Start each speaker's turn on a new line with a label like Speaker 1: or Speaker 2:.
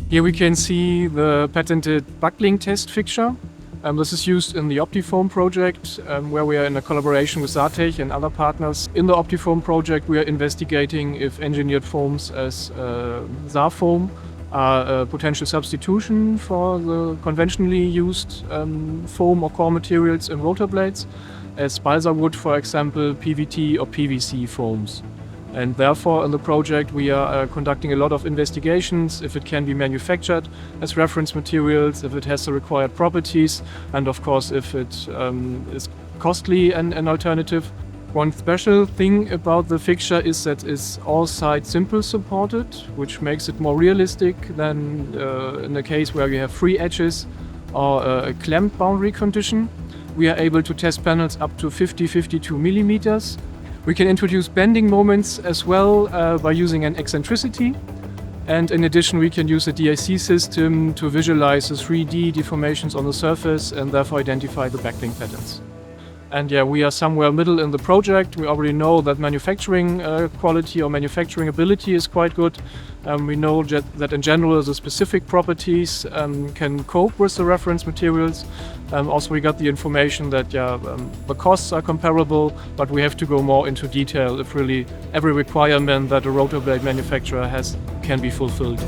Speaker 1: Here we can see the patented buckling test fixture. This is used in the OptiFoam project, where we are in a collaboration with SAERtech and other partners. In the OptiFoam project, we are investigating if engineered foams as SAERfoam are a potential substitution for the conventionally used foam or core materials in rotor blades, as balsa wood, for example, PVT or PVC foams. And therefore, in the project, we are conducting a lot of investigations if it can be manufactured as reference materials, if it has the required properties, and of course, if it is costly an alternative. One special thing about the fixture is that it's all side simple supported, which makes it more realistic than in a case where you have free edges or a clamped boundary condition. We are able to test panels up to 50-52 millimeters. We can introduce bending moments as well by using an eccentricity. And in addition, we can use a DIC system to visualize the 3D deformations on the surface and therefore identify the backling patterns. And yeah, we are somewhere middle in the project. We already know that manufacturing quality or manufacturing ability is quite good. We know that in general the specific properties can cope with the reference materials. Also, we got the information that the costs are comparable, but we have to go more into detail if really every requirement that a rotor blade manufacturer has can be fulfilled.